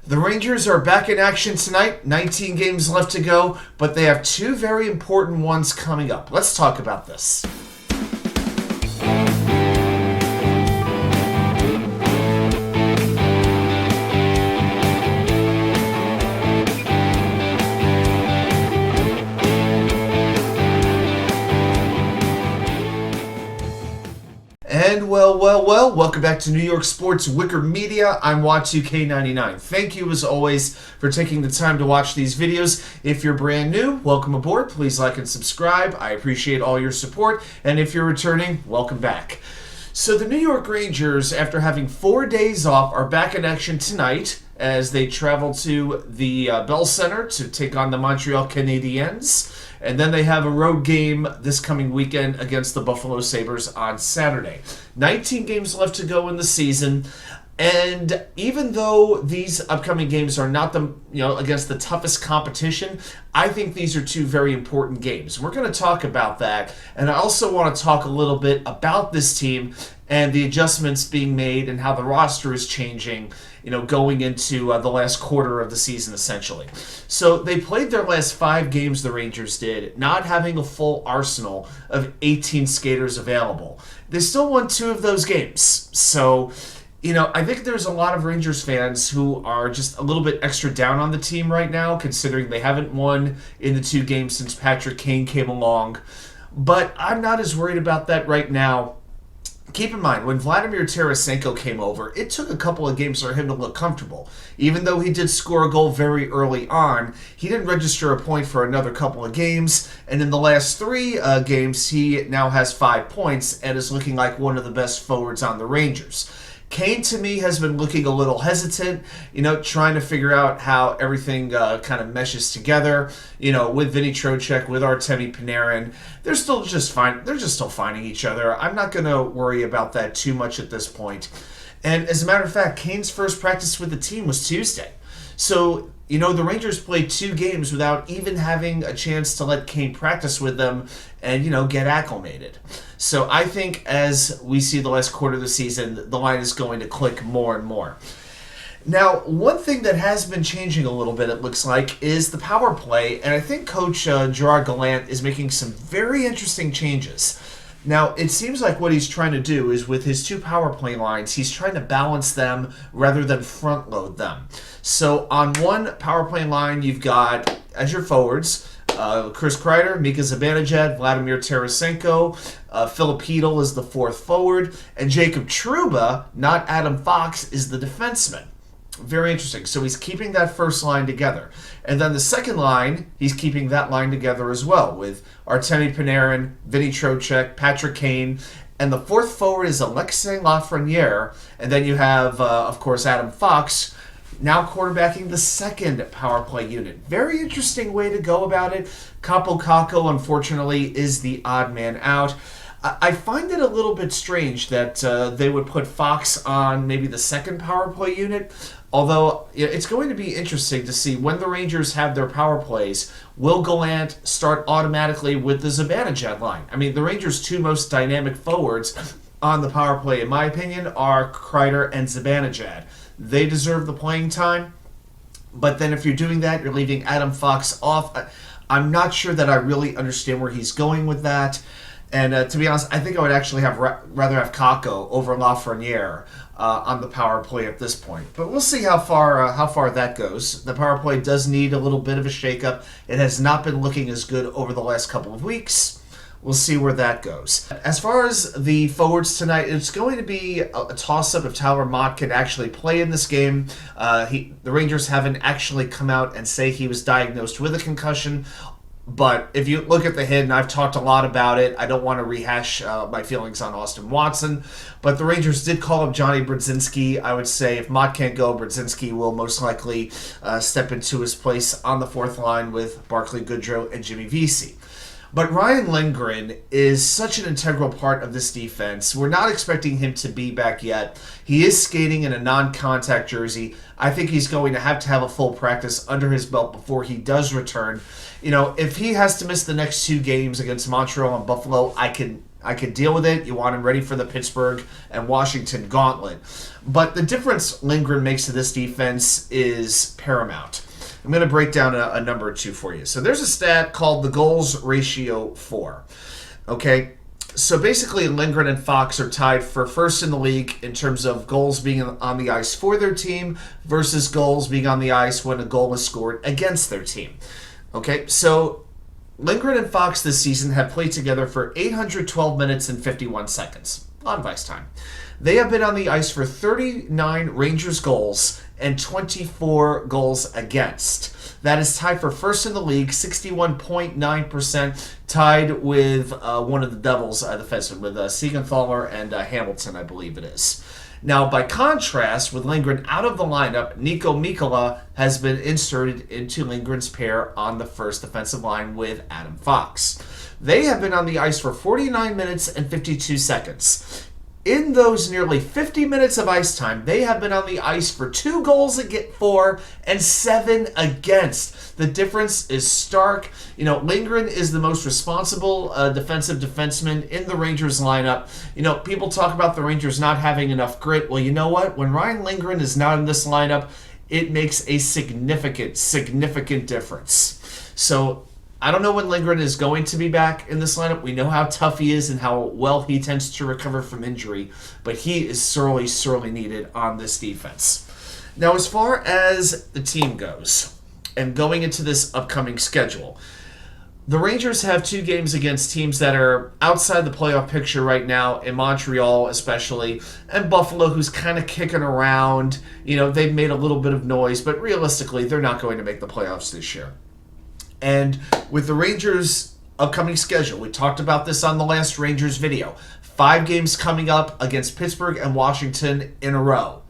The Rangers are back in action tonight. 19 games left to go, but they have two very important ones coming up. Let's talk about this. And well, welcome back to New York Sports WickerMedia. I'm Y2K99. Thank you, as always, for taking the time to watch these videos. If you're brand new, welcome aboard. Please like and subscribe. I appreciate all your support. And if you're returning, welcome back. So the New York Rangers, after having 4 days off, are back in action tonight as they travel to the Bell Center to take on the Montreal Canadiens. And then they have a road game this coming weekend against the Buffalo Sabres on Saturday. 19 games left to go in the season. And even though these upcoming games are not against the toughest competition, I think these are two very important games. We're going to talk about that. And I also want to talk a little bit about this team and the adjustments being made and how the roster is changing, going into the last quarter of the season, essentially. So they played their last 5 games, the Rangers did, not having a full arsenal of 18 skaters available. They still won 2 of those games. So, I think there's a lot of Rangers fans who are just a little bit extra down on the team right now, considering they haven't won in the 2 games since Patrick-Kane came along. But I'm not as worried about that right now. Keep in mind, when Vladimirtarasenko came over, it took a couple of games for him to look comfortable. Even though he did score a goal very early on, he didn't register a point for another couple of games. And in the last 3 games, he now has 5 points and is looking like one of the best forwards on the Rangers. Kane, to me, has been looking a little hesitant, trying to figure out how everything kind of meshes together, with Vincenttrochek, with Artemi Panarin. They're still just fine. They're just still finding each other. I'm not going to worry about that too much at this point. And as a matter of fact, Kane's first practice with the team was Tuesday. So, the Rangers played 2 games without even having a chance to let Kane practice with them and, get acclimated. So I think as we see the last quarter of the season, the line is going to click more and more. Now, one thing that has been changing a little bit, it looks like, is the power play. And I think Coach Gerard Gallant is making some very interesting changes. Now, it seems like what he's trying to do is with his 2 power play lines, he's trying to balance them rather than front load them. So on one power play line, you've got, as your forwards, Chris Kreider, Mika Zibanejad, Vladimir Tarasenko, Filipino is the 4th forward, and jacobtrouba, not Adam Fox, is the defenseman. Very interesting. So he's keeping that first line together. And then the second line, he's keeping that line together as well with Artemi Panarin, Vincenttrochek, Patrick-Kane, and the 4th forward is Alexis Lafreniere. And then you have, of course, Adam Fox, now quarterbacking the 2nd power play unit. Very interesting way to go about it. Kaapo Kakko, unfortunately, is the odd man out. I find it a little bit strange that they would put Fox on maybe the 2nd power play unit, although it's going to be interesting to see when the Rangers have their power plays, will Gallant start automatically with the Zibanejad line? I mean, the Rangers' 2 most dynamic forwards on the power play, in my opinion, are Kreider and Zibanejad. They deserve the playing time, but then if you're doing that, you're leaving Adam Fox off. I'm not sure that I really understand where he's going with that. And to be honest, I think I would actually rather have Kakko over Lafreniere on the power play at this point. But we'll see how far that goes. The power play does need a little bit of a shakeup. It has not been looking as good over the last couple of weeks. We'll see where that goes. As far as the forwards tonight, it's going to be a toss-up if Tyler Mott can actually play in this game. The Rangers haven't actually come out and say he was diagnosed with a concussion. But if you look at the hit, and I've talked a lot about it, I don't want to rehash my feelings on Austin Watson, but the Rangers did call up Johnny Brodzinski. I would say if Mott can't go, Brodzinski will most likely step into his place on the 4th line with Barclay Goodrow and Jimmy Vesey. But Ryan Lindgren is such an integral part of this defense. We're not expecting him to be back yet. He is skating in a non-contact jersey. I think he's going to have a full practice under his belt before he does return. If he has to miss the next 2 games against Montreal and Buffalo, I can I could deal with it. You want him ready for the Pittsburgh and Washington gauntlet. But the difference Lindgren makes to this defense is paramount. I'm going to break down a number or two for you. So there's a stat called the goals ratio 4. Okay? So basically, Lindgren and Fox are tied for first in the league in terms of goals being on the ice for their team versus goals being on the ice when a goal is scored against their team. Okay, so Lindgren and Fox this season have played together for 812 minutes and 51 seconds. A lot of ice time. They have been on the ice for 39 Rangers goals and 24 goals against. That is tied for first in the league, 61.9%, tied with one of the Devils defensemen, with Siegenthaler and Hamilton, I believe it is. Now, by contrast, with Lindgren out of the lineup, Nico Mikkola has been inserted into Lindgren's pair on the first defensive line with Adam Fox. They have been on the ice for 49 minutes and 52 seconds. In those nearly 50 minutes of ice time, they have been on the ice for 2 goals for and 7 against. The difference is stark. You know, Lindgren is the most responsible defensive defenseman in the Rangers lineup. You know, people talk about the Rangers not having enough grit. Well, you know what? When Ryan Lindgren is not in this lineup, it makes a significant difference. So I don't know when Lindgren is going to be back in this lineup. We know how tough he is and how well he tends to recover from injury, but he is sorely needed on this defense. Now, as far as the team goes, and going into this upcoming schedule, the Rangers have 2 games against teams that are outside the playoff picture right now, in Montreal especially, and Buffalo, who's kind of kicking around. You know, they've made a little bit of noise, but realistically, they're not going to make the playoffs this year. And with the Rangers' upcoming schedule, we talked about this on the last Rangers video. 5 games coming up against Pittsburgh and Washington in a row.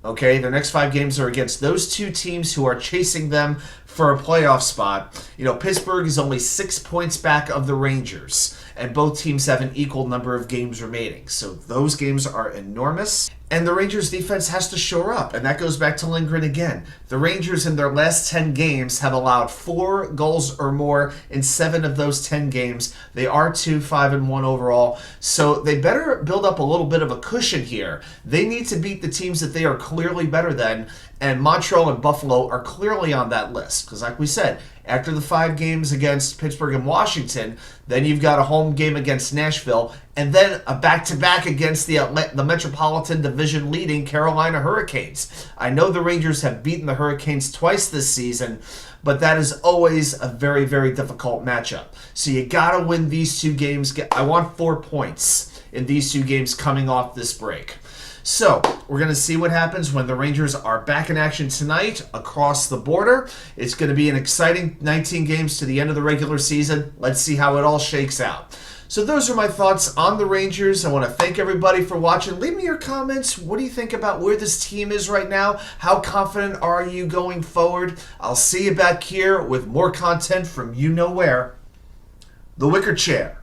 Okay, their next 5 games are against those 2 teams who are chasing them for a playoff spot. You know, Pittsburgh is only 6 points back of the Rangers, and both teams have an equal number of games remaining. So those games are enormous. And the Rangers defense has to shore up, and that goes back to Lindgren again. The Rangers in their last 10 games have allowed 4 goals or more in 7 of those 10 games. They are 2-5-1 overall, so they better build up a little bit of a cushion here. They need to beat the teams that they are clearly better than, and Montreal and Buffalo are clearly on that list. Because like we said, after the 5 games against Pittsburgh and Washington, then you've got a home game against Nashville, and then a back-to-back against the Metropolitan Division leading Carolina Hurricanes. I know the Rangers have beaten the Hurricanes twice this season, but that is always a very difficult matchup. So you got to win these 2 games. I want 4 points in these 2 games coming off this break. So, we're going to see what happens when the Rangers are back in action tonight across the border. It's going to be an exciting 19 games to the end of the regular season. Let's see how it all shakes out. So those are my thoughts on the Rangers. I want to thank everybody for watching. Leave me your comments. What do you think about where this team is right now? How confident are you going forward? I'll see you back here with more content from you know where. The Wicker Chair.